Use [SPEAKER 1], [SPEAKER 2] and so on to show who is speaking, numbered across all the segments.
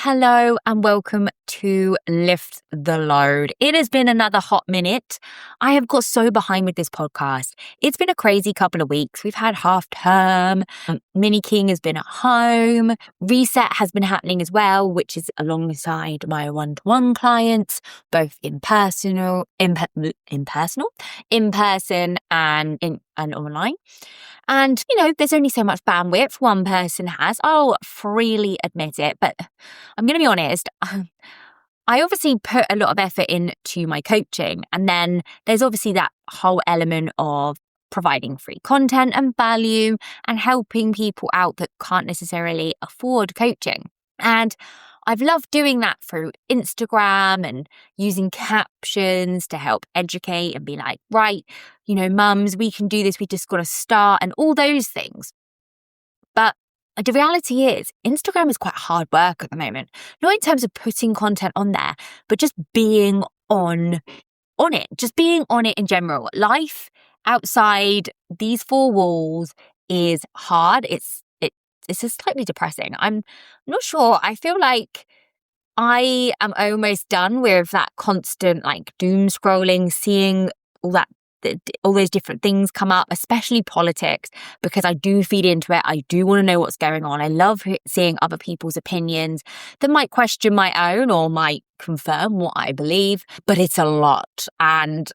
[SPEAKER 1] Hello and welcome to Lift the Load. It has been another hot minute. I have got so behind with this podcast. It's been a crazy couple of weeks. We've had half term. Mini King has been at home. Reset has been happening as well, which is alongside my one-to-one clients, both in person and online. And, there's only so much bandwidth one person has. I'll freely admit it, but I'm going to be honest. I obviously put a lot of effort into my coaching. And then there's obviously that whole element of providing free content and value and helping people out that can't necessarily afford coaching. And I've loved doing that through Instagram and using captions to help educate and be like, right, mums, we can do this. We just got to start and all those things. But the reality is Instagram is quite hard work at the moment, not in terms of putting content on there, but just being on it, just being on it in general. Life outside these four walls is hard. It's just slightly depressing. I'm not sure. I feel like I am almost done with that constant doom scrolling, seeing all those different things come up, especially politics, because I do feed into it. I do want to know what's going on. I love seeing other people's opinions that might question my own or might confirm what I believe, but it's a lot. And,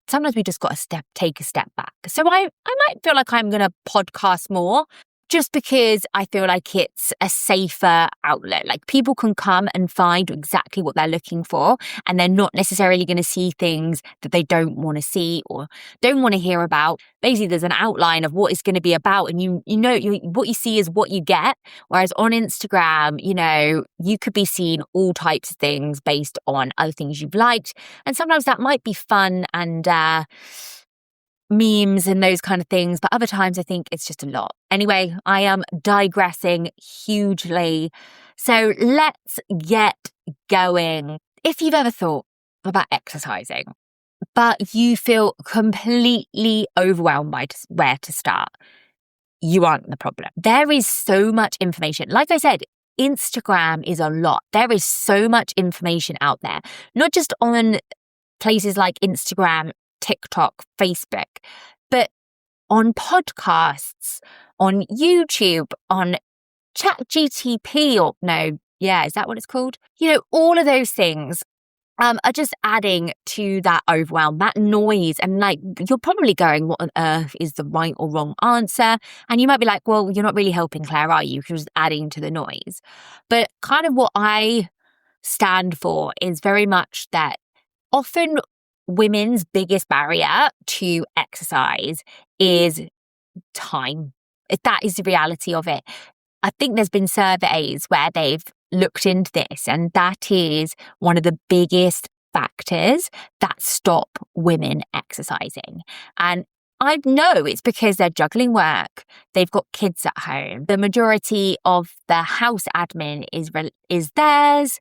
[SPEAKER 1] sometimes we just got to take a step back. So I might feel like I'm going to podcast more, just because I feel like it's a safer outlet. Like people can come and find exactly what they're looking for, and they're not necessarily going to see things that they don't want to see or don't want to hear about. Basically, there's an outline of what it's going to be about, and what you see is what you get. Whereas on Instagram, you could be seeing all types of things based on other things you've liked, and sometimes that might be fun and memes and those kind of things, but other times I think it's just a lot. Anyway, I am digressing hugely. So let's get going. If you've ever thought about exercising, but you feel completely overwhelmed by where to start, you aren't the problem. There is so much information. Like I said, Instagram is a lot. There is so much information out there, not just on places like Instagram, TikTok, Facebook, but on podcasts, on YouTube, on ChatGTP, is that what it's called? All of those things are just adding to that overwhelm, that noise. And you're probably going, what on earth is the right or wrong answer? And you might be like, well, you're not really helping, Claire, are you? You're just adding to the noise. But kind of what I stand for is very much that often women's biggest barrier to exercise is time. That is the reality of it. I think there's been surveys where they've looked into this, and that is one of the biggest factors that stop women exercising. And I know it's because they're juggling work. They've got kids at home. The majority of the house admin is theirs.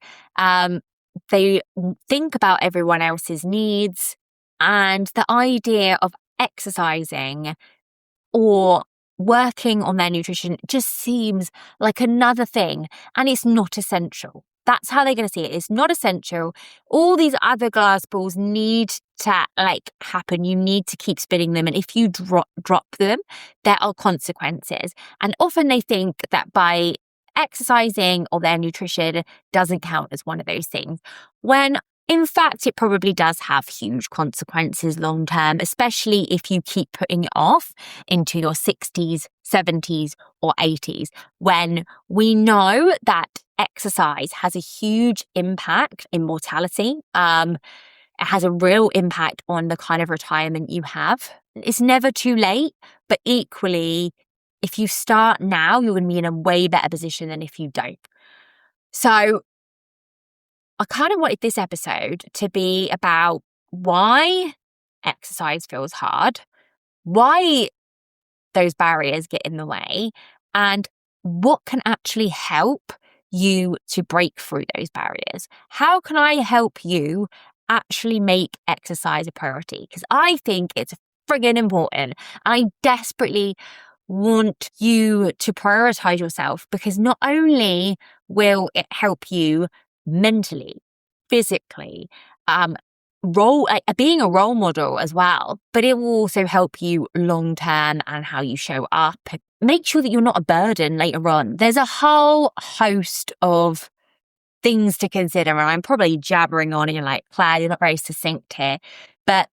[SPEAKER 1] They think about everyone else's needs, and the idea of exercising or working on their nutrition just seems like another thing, and it's not essential. That's how they're going to see it. It's not essential. All these other glass balls need to happen. You need to keep spinning them, and if you drop them, there are consequences. And often they think that by exercising or their nutrition doesn't count as one of those things, when in fact it probably does have huge consequences long term, especially if you keep putting it off into your 60s, 70s or 80s, when we know that exercise has a huge impact in mortality. It has a real impact on the kind of retirement you have. It's never too late, but equally, if you start now, you're going to be in a way better position than if you don't. So I kind of wanted this episode to be about why exercise feels hard, why those barriers get in the way, and what can actually help you to break through those barriers. How can I help you actually make exercise a priority? Because I think it's friggin' important. I desperately want you to prioritize yourself, because not only will it help you mentally, physically, being a role model as well, but it will also help you long term and how you show up. Make sure that you're not a burden later on. There's a whole host of things to consider, and I'm probably jabbering on and you're like, Claire, you're not very succinct here. But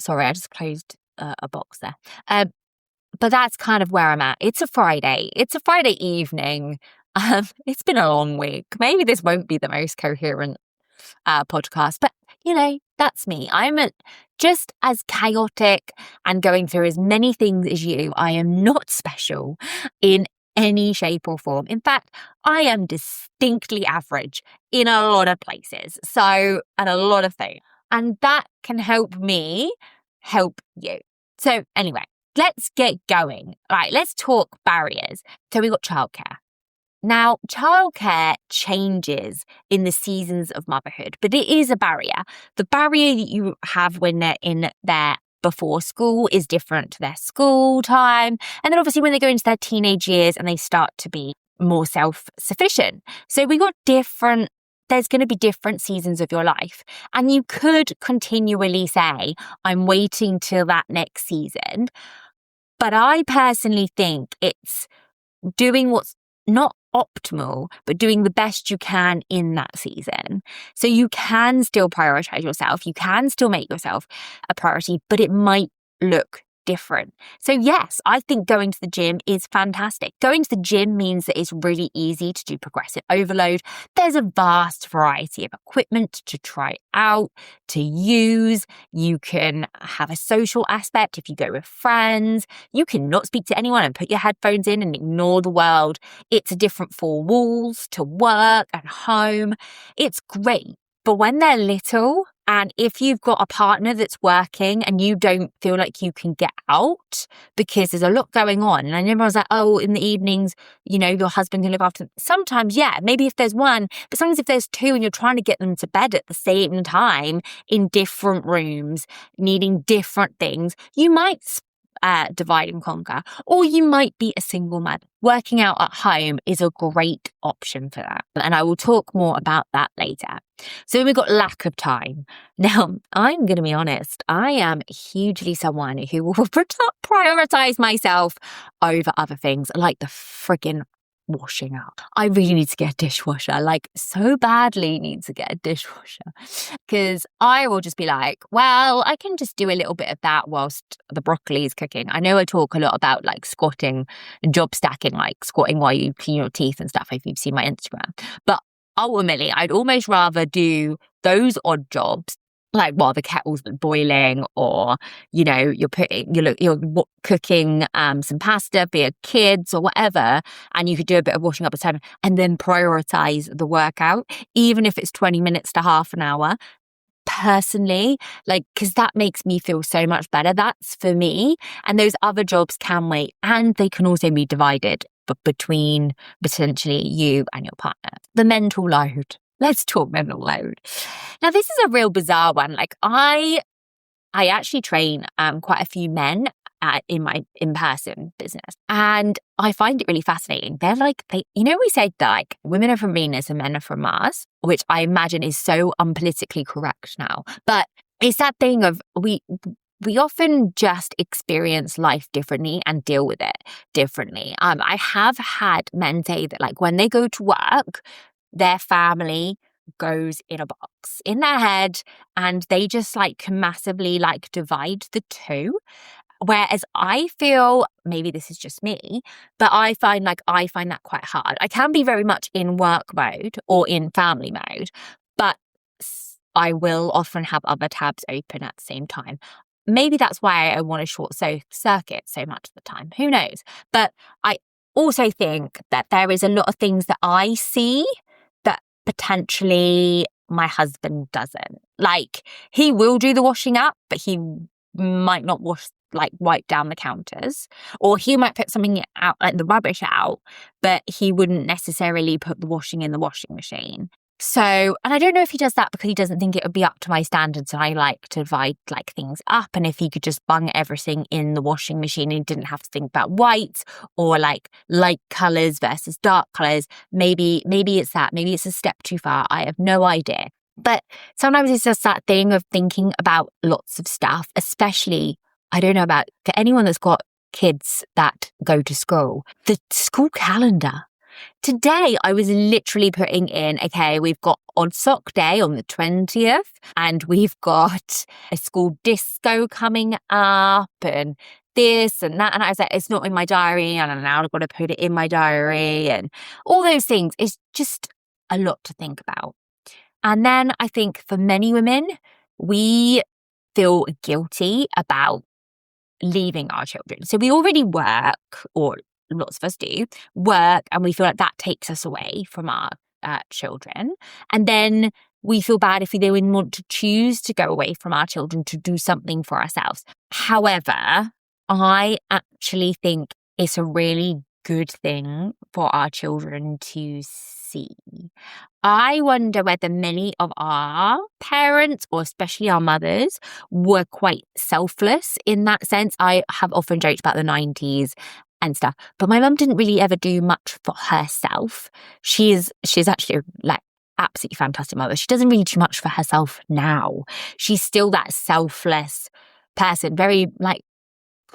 [SPEAKER 1] sorry, I just closed a box there. But that's kind of where I'm at. It's a Friday. It's a Friday evening. It's been a long week. Maybe this won't be the most coherent podcast, but that's me. I'm just as chaotic and going through as many things as you. I am not special in any shape or form. In fact, I am distinctly average in a lot of places. And a lot of things. And that can help me help you. So anyway, let's get going. All right, let's talk barriers. So we've got childcare. Now, childcare changes in the seasons of motherhood, but it is a barrier. The barrier that you have when they're in their before school is different to their school time. And then obviously when they go into their teenage years and they start to be more self-sufficient. So we got there's going to be different seasons of your life. And you could continually say, I'm waiting till that next season. But I personally think it's doing what's not optimal, but doing the best you can in that season. So you can still prioritize yourself. You can still make yourself a priority, but it might look different. So yes, I think going to the gym is fantastic. Going to the gym means that it's really easy to do progressive overload. There's a vast variety of equipment to try out, to use. You can have a social aspect if you go with friends. You can not speak to anyone and put your headphones in and ignore the world. It's a different four walls to work and home. It's great. But when they're little, and if you've got a partner that's working and you don't feel like you can get out because there's a lot going on, and everyone's like, oh, in the evenings, your husband can look after them. Sometimes, yeah, maybe if there's one, but sometimes if there's two and you're trying to get them to bed at the same time in different rooms, needing different things, you might divide and conquer, or you might be a single mother. Working out at home is a great option for that. And I will talk more about that later. So we've got lack of time. Now, I'm going to be honest, I am hugely someone who will prioritize myself over other things, like the friggin' washing up. I really need to get a dishwasher, so badly need to get a dishwasher, because I will just be like, well, I can just do a little bit of that whilst the broccoli is cooking. I know I talk a lot about squatting and job stacking, squatting while you clean your teeth and stuff, if you've seen my Instagram. But ultimately, I'd almost rather do those odd jobs, while the kettle's boiling, or you're cooking some pasta for your kids or whatever, and you could do a bit of washing up at time and then prioritize the workout, even if it's 20 minutes to half an hour. Personally, because that makes me feel so much better. That's for me. And those other jobs can wait, and they can also be divided between potentially you and your partner. The mental load. Let's talk mental load. Now, this is a real bizarre one. I actually train quite a few men in my in-person business, and I find it really fascinating. They're we say that women are from Venus and men are from Mars, which I imagine is so unpolitically correct now. But it's that thing of we often just experience life differently and deal with it differently. I have had men say that when they go to work, their family goes in a box in their head, and they just can massively divide the two. Whereas I feel, maybe this is just me, but I find that quite hard. I can be very much in work mode or in family mode, but I will often have other tabs open at the same time. Maybe that's why I want to short circuit so much of the time. Who knows? But I also think that there is a lot of things that I see that potentially my husband doesn't. He will do the washing up, but he might not wipe down the counters, or he might put something out, the rubbish out, but he wouldn't necessarily put the washing in the washing machine. So, and I don't know if he does that because he doesn't think it would be up to my standards, and I like to divide like things up, and if he could just bung everything in the washing machine and he didn't have to think about whites or like light colours versus dark colours, maybe it's that. Maybe it's a step too far. I have no idea. But sometimes it's just that thing of thinking about lots of stuff, especially, I don't know about for anyone that's got kids that go to school, the school calendar. Today, I was literally putting in, okay, we've got Odd Sock Day on the 20th, and we've got a school disco coming up, and this and that. And I was like, it's not in my diary, and now I've got to put it in my diary, and all those things. It's just a lot to think about. And then I think for many women, we feel guilty about leaving our children. So we already work, or lots of us do work, and we feel like that takes us away from our children. And then we feel bad if we don't want to choose to go away from our children to do something for ourselves. However, I actually think it's a really good thing for our children to see. I wonder whether many of our parents, or especially our mothers, were quite selfless in that sense. I have often joked about the 90s and stuff, but my mum didn't really ever do much for herself. She's actually like absolutely fantastic mother. She doesn't really do much for herself now. She's still that selfless person, very like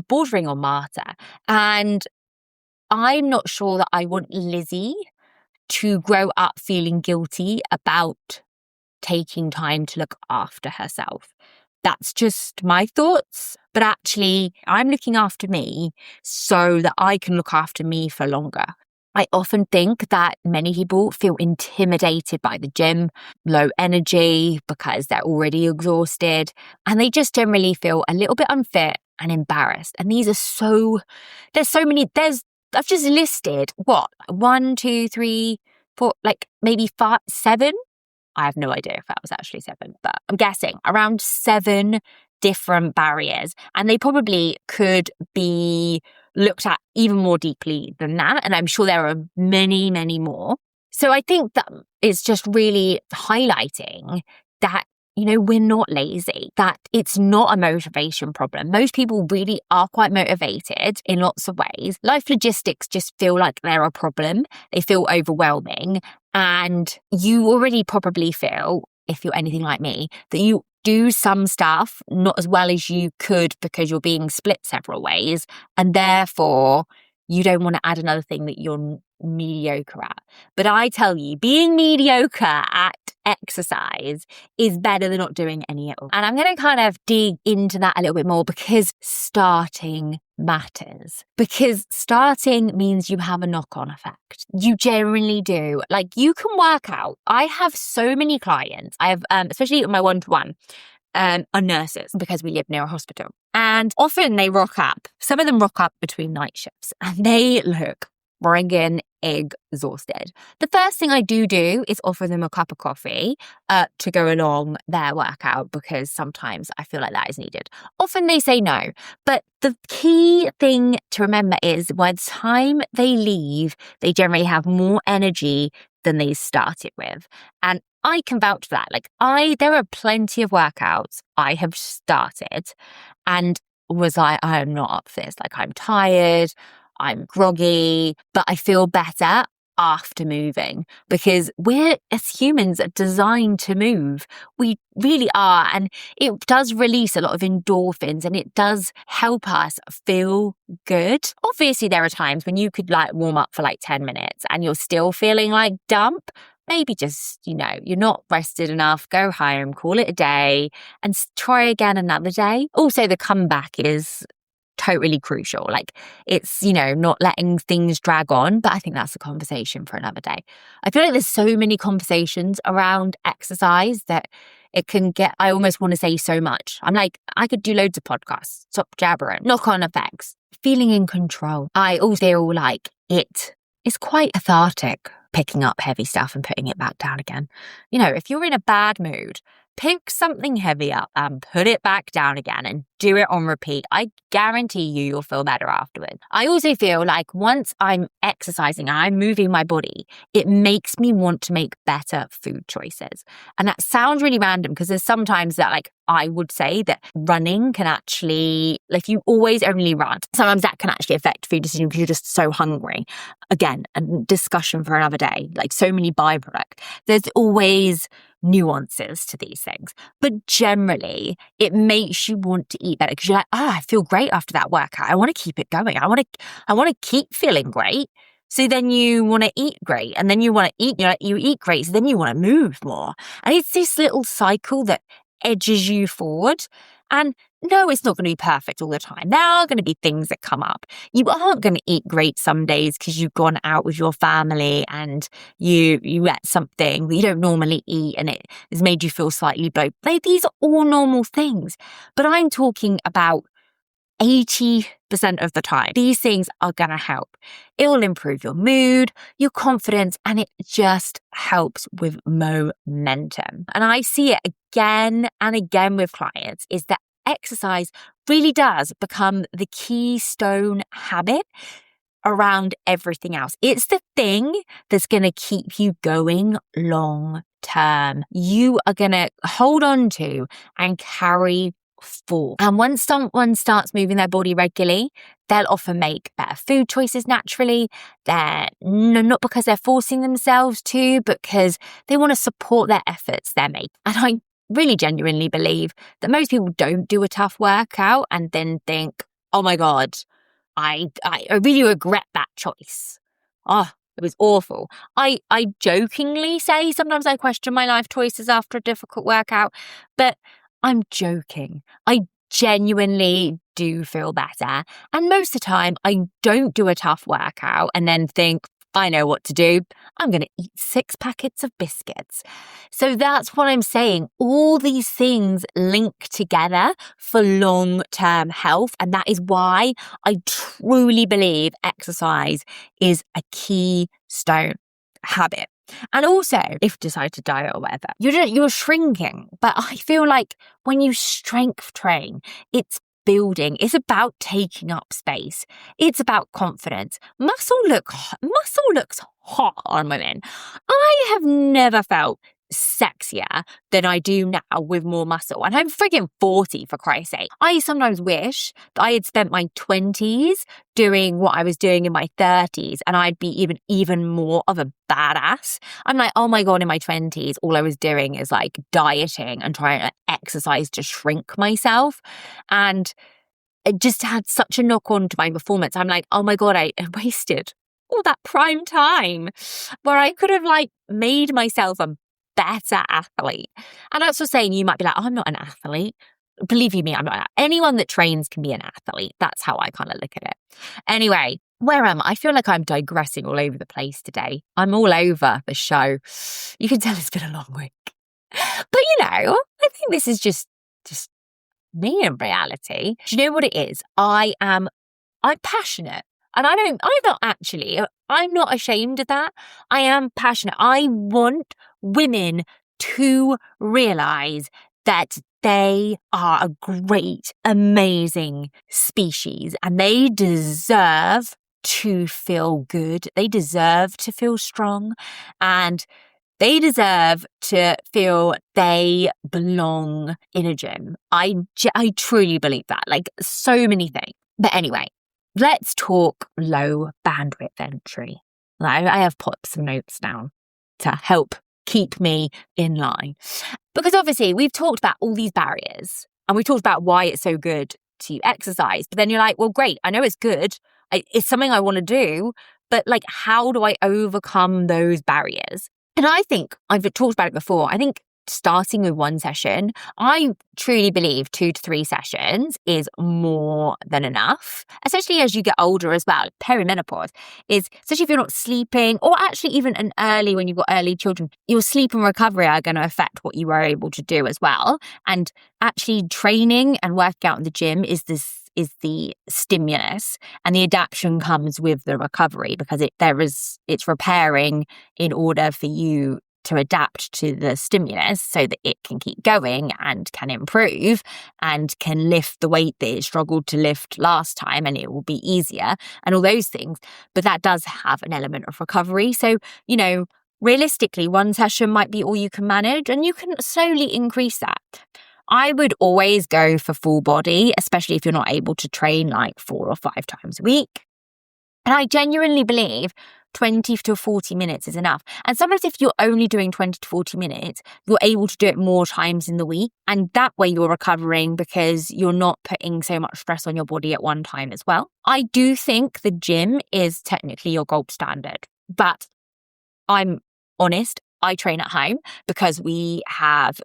[SPEAKER 1] bordering on martyr. And I'm not sure that I want Lizzie to grow up feeling guilty about taking time to look after herself. That's just my thoughts. But actually, I'm looking after me so that I can look after me for longer. I often think that many people feel intimidated by the gym, low energy because they're already exhausted, and they just generally feel a little bit unfit and embarrassed. And there's so many, I've just listed, 1, 2, 3, 4, like maybe 5, 7. I have no idea if that was actually 7, but I'm guessing around 7 different barriers. And they probably could be looked at even more deeply than that. And I'm sure there are many, many more. So I think that it's just really highlighting that, we're not lazy, that it's not a motivation problem. Most people really are quite motivated in lots of ways. Life logistics just feel like they're a problem. They feel overwhelming. And you already probably feel, if you're anything like me, that you do some stuff not as well as you could because you're being split several ways. And therefore, you don't want to add another thing that you're mediocre at. But I tell you, being mediocre at exercise is better than not doing any at all. And I'm going to kind of dig into that a little bit more because starting matters. Because starting means you have a knock-on effect. You generally do. Like, you can work out. I have so many clients. I have, especially my one-to-one, are nurses because we live near a hospital. And often they rock up. Some of them rock up between night shifts and they look friggin' exhausted. The first thing I do is offer them a cup of coffee to go along their workout because sometimes I feel like that is needed. Often they say no, but the key thing to remember is by the time they leave, they generally have more energy than they started with. And I can vouch for that. There are plenty of workouts I have started and was like, I am not up for this. I'm tired, I'm groggy, but I feel better after moving because we're, as humans, are designed to move. We really are. And it does release a lot of endorphins and it does help us feel good. Obviously, there are times when you could warm up for 10 minutes and you're still feeling like dump. Maybe just, you're not rested enough, go home, call it a day and try again another day. Also, the comeback is totally crucial. It's, not letting things drag on, but I think that's a conversation for another day. I feel like there's so many conversations around exercise that it can get, I almost want to say so much. I'm like, I could do loads of podcasts, stop jabbering, knock-on effects, feeling in control. I also feel like it is quite cathartic picking up heavy stuff and putting it back down again. If you're in a bad mood, pick something heavy up and put it back down again and do it on repeat. I guarantee you'll feel better afterwards. I also feel like once I'm exercising and I'm moving my body, it makes me want to make better food choices. And that sounds really random because there's sometimes that like I would say that running can actually, like you always only run, sometimes that can actually affect food decisions because you're just so hungry. Again, a discussion for another day, like so many byproducts. There's always nuances to these things. But generally, it makes you want to eat better because you're like, I feel great after that workout. I want to keep it going. I want to keep feeling great. So then you want to eat great, and then you want to eat, you eat great, so then you want to move more. And it's this little cycle that edges you forward. And no, it's not going to be perfect all the time. There are going to be things that come up. You aren't going to eat great some days because you've gone out with your family and you ate something that you don't normally eat and it has made you feel slightly bloated. These are all normal things. But I'm talking about 80% of the time, these things are going to help. It will improve your mood, your confidence, and it just helps with momentum. And I see it again and again with clients is that exercise really does become the keystone habit around everything else. It's the thing that's going to keep you going long term. You are going to hold on to and carry forward. And once someone starts moving their body regularly, they'll often make better food choices naturally. They're not because they're forcing themselves to, but because they want to support their efforts they're making. And I really genuinely believe that most people don't do a tough workout and then think, oh my God, I really regret that choice. Oh, it was awful. I jokingly say sometimes I question my life choices after a difficult workout, but I'm joking. I genuinely do feel better. And most of the time, I don't do a tough workout and then think, I know what to do. I'm going to eat 6 packets of biscuits. So that's what I'm saying. All these things link together for long-term health. And that is why I truly believe exercise is a keystone habit. And also, if you decide to diet or whatever, you're shrinking. But I feel like when you strength train, it's building. It's about taking up space. It's about confidence. Muscle looks hot on women. I have never felt sexier than I do now with more muscle. And I'm friggin' 40 for Christ's sake. I sometimes wish that I had spent my 20s doing what I was doing in my 30s and I'd be even more of a badass. I'm like, oh my God, in my 20s, all I was doing is like dieting and trying to exercise to shrink myself. And it just had such a knock on to my performance. I'm like, oh my God, I wasted all that prime time where I could have like made myself a better athlete. And that's what saying you might be like, oh, I'm not an athlete. Believe you me, I'm not. Anyone that trains can be an athlete. That's how I kind of look at it. Anyway, where am I? I feel like I'm digressing all over the place today. I'm all over the show. You can tell it's been a long week. But I think this is just me in reality. Do you know what it is? I'm passionate. And I'm not ashamed of that. I am passionate. I want women to realize that they are a great, amazing species and they deserve to feel good. They deserve to feel strong and they deserve to feel they belong in a gym. I truly believe that, like so many things. But anyway, let's talk low bandwidth entry. I have put some notes down to help keep me in line. Because obviously we've talked about all these barriers and we've talked about why it's so good to exercise. But then you're like, well, great, I know it's good. It's something I want to do. But like, how do I overcome those barriers? And I think I've talked about it before. I think starting with one session, I truly believe 2 to 3 sessions is more than enough, especially as you get older as well. Perimenopause is, especially if you're not sleeping, or actually even early when you've got early children, your sleep and recovery are going to affect what you are able to do as well. And actually training and working out in the gym is the stimulus, and the adaptation comes with the recovery because it's repairing in order for you to adapt to the stimulus so that it can keep going and can improve and can lift the weight that it struggled to lift last time, and it will be easier and all those things. But that does have an element of recovery. So, realistically, one session might be all you can manage, and you can slowly increase that. I would always go for full body, especially if you're not able to train like 4 or 5 times a week. And I genuinely believe 20 to 40 minutes is enough. And sometimes if you're only doing 20 to 40 minutes, you're able to do it more times in the week. And that way you're recovering because you're not putting so much stress on your body at one time as well. I do think the gym is technically your gold standard, but I'm honest, I train at home because we have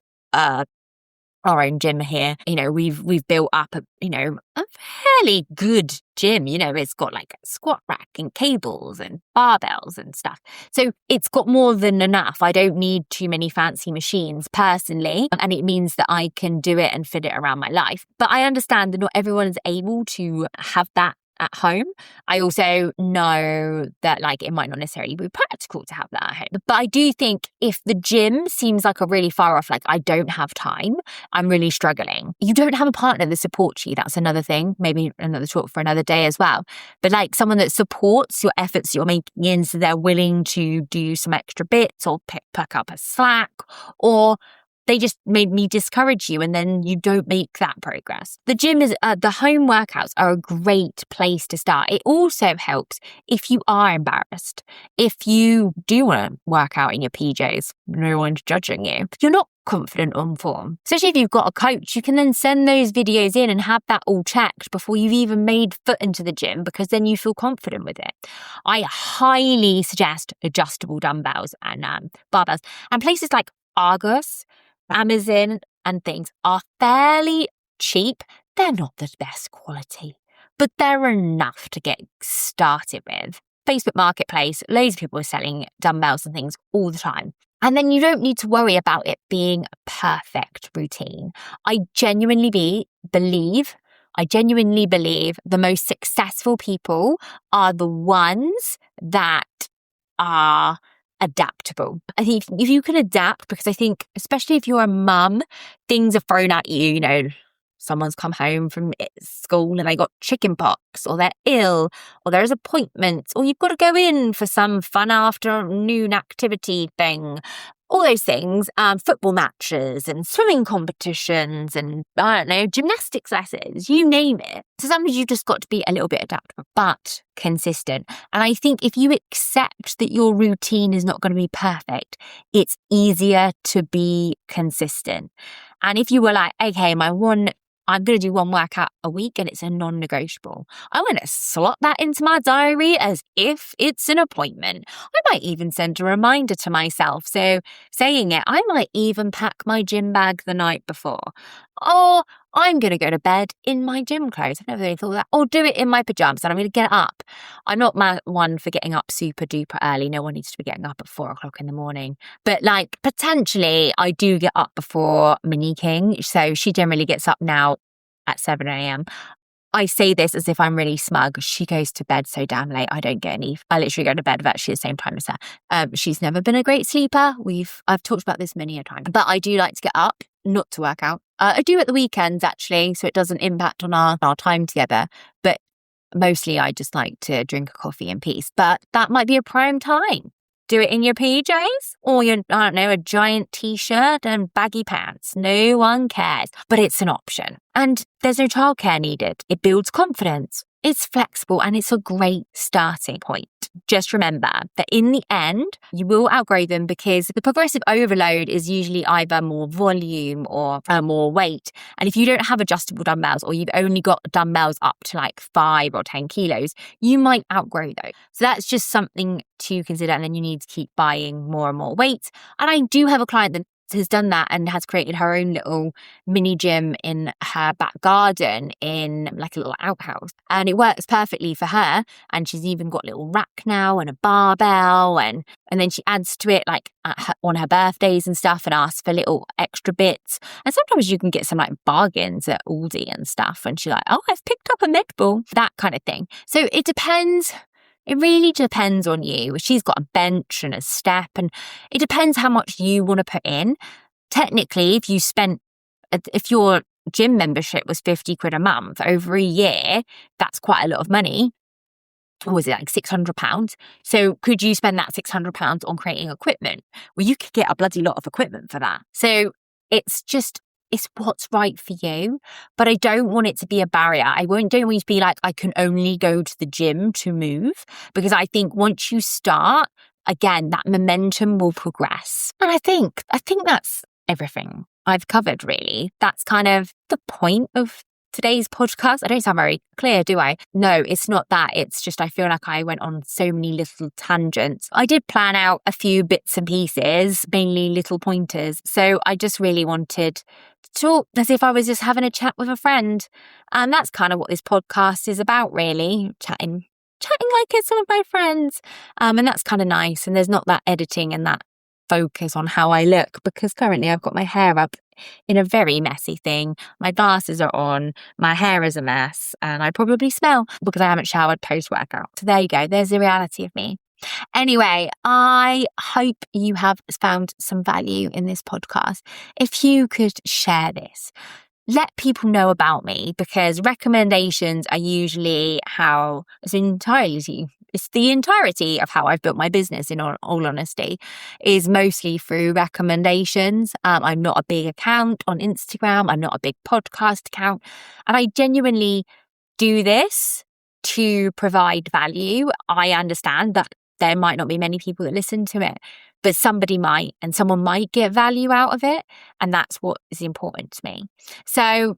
[SPEAKER 1] our own gym here. We've built up a fairly good gym. It's got like a squat rack and cables and barbells and stuff. So it's got more than enough. I don't need too many fancy machines personally. And it means that I can do it and fit it around my life. But I understand that not everyone is able to have that at home. I also know that it might not necessarily be practical to have that at home. But I do think if the gym seems like a really far off, I don't have time, I'm really struggling. You don't have a partner that supports you. That's another thing, maybe another talk for another day as well. But someone that supports your efforts you're making in, so they're willing to do some extra bits or pick up a slack, or they just made me discourage you and then you don't make that progress. The gym the home workouts are a great place to start. It also helps if you are embarrassed. If you do want to work out in your PJs, no one's judging you. You're not confident on form. Especially if you've got a coach, you can then send those videos in and have that all checked before you've even made foot into the gym, because then you feel confident with it. I highly suggest adjustable dumbbells and barbells. And places like Argos, Amazon and things are fairly cheap. They're not the best quality, but they're enough to get started with. Facebook Marketplace, loads of people are selling dumbbells and things all the time. And then you don't need to worry about it being a perfect routine. I genuinely believe the most successful people are the ones that are adaptable. I think if you can adapt, because I think especially if you're a mum, things are thrown at you, someone's come home from school and they got chicken pox, or they're ill, or there's appointments, or you've got to go in for some fun afternoon activity thing. All those things, football matches and swimming competitions and, gymnastics lessons, you name it. So sometimes you've just got to be a little bit adaptable, but consistent. And I think if you accept that your routine is not going to be perfect, it's easier to be consistent. And if you were like, okay, I'm going to do one workout a week and it's a non-negotiable, I'm going to slot that into my diary as if it's an appointment. I might even send a reminder to myself. So saying it, I might even pack my gym bag the night before. Or I'm going to go to bed in my gym clothes. I've never really thought of that. Or do it in my pajamas and I'm going to get up. I'm not one for getting up super duper early. No one needs to be getting up at 4 o'clock in the morning. But potentially I do get up before Minnie King. So she generally gets up now at 7 a.m. I say this as if I'm really smug. She goes to bed so damn late. I don't get any. I literally go to bed virtually the same time as her. She's never been a great sleeper. I've talked about this many a time. But I do like to get up, not to work out. I do at the weekends actually, so it doesn't impact on our time together. But mostly I just like to drink a coffee in peace. But that might be a prime time. Do it in your PJs or a giant t-shirt and baggy pants. No one cares, but it's an option. And there's no childcare needed. It builds confidence. It's flexible and it's a great starting point. Just remember that in the end, you will outgrow them because the progressive overload is usually either more volume or more weight. And if you don't have adjustable dumbbells or you've only got dumbbells up to 5 or 10 kilos, you might outgrow those. So that's just something to consider. And then you need to keep buying more and more weights. And I do have a client that has done that and has created her own little mini gym in her back garden in a little outhouse, and it works perfectly for her. And she's even got a little rack now and a barbell, and then she adds to it on her birthdays and stuff and asks for little extra bits. And sometimes you can get some bargains at Aldi and stuff, and she's like, oh, I've picked up a med ball, that kind of thing. So it depends It really depends on you. She's got a bench and a step, and it depends how much you want to put in. Technically, if your gym membership was 50 quid a month over a year, that's quite a lot of money. Or was it like £600? So could you spend that £600 on creating equipment? Well, you could get a bloody lot of equipment for that. So it's what's right for you. But I don't want it to be a barrier. Don't want you to be like, I can only go to the gym to move. Because I think once you start, again, that momentum will progress. And I think that's everything I've covered, really. That's kind of the point of today's podcast. I don't sound very clear, do I? No, it's not that. It's just I feel like I went on so many little tangents. I did plan out a few bits and pieces, mainly little pointers. So I just really wanted to talk as if I was just having a chat with a friend. And that's kind of what this podcast is about, really. Chatting like it's some of my friends. And that's kind of nice. And there's not that editing and that focus on how I look, because currently I've got my hair up in a very messy thing. My glasses are on, my hair is a mess, and I probably smell because I haven't showered post-workout. So there you go. There's the reality of me. Anyway, I hope you have found some value in this podcast. If you could share this, let people know about me, because recommendations are usually it's the entirety of how I've built my business, in all honesty, is mostly through recommendations. I'm not a big account on Instagram. I'm not a big podcast account. And I genuinely do this to provide value. I understand that there might not be many people that listen to it, but somebody might, and someone might get value out of it. And that's what is important to me. So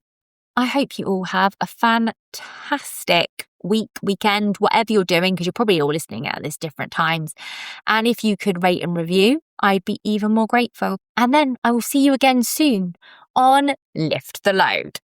[SPEAKER 1] I hope you all have a fantastic weekend, whatever you're doing, because you're probably all listening at this different times. And if you could rate and review, I'd be even more grateful. And then I will see you again soon on Lift the Load.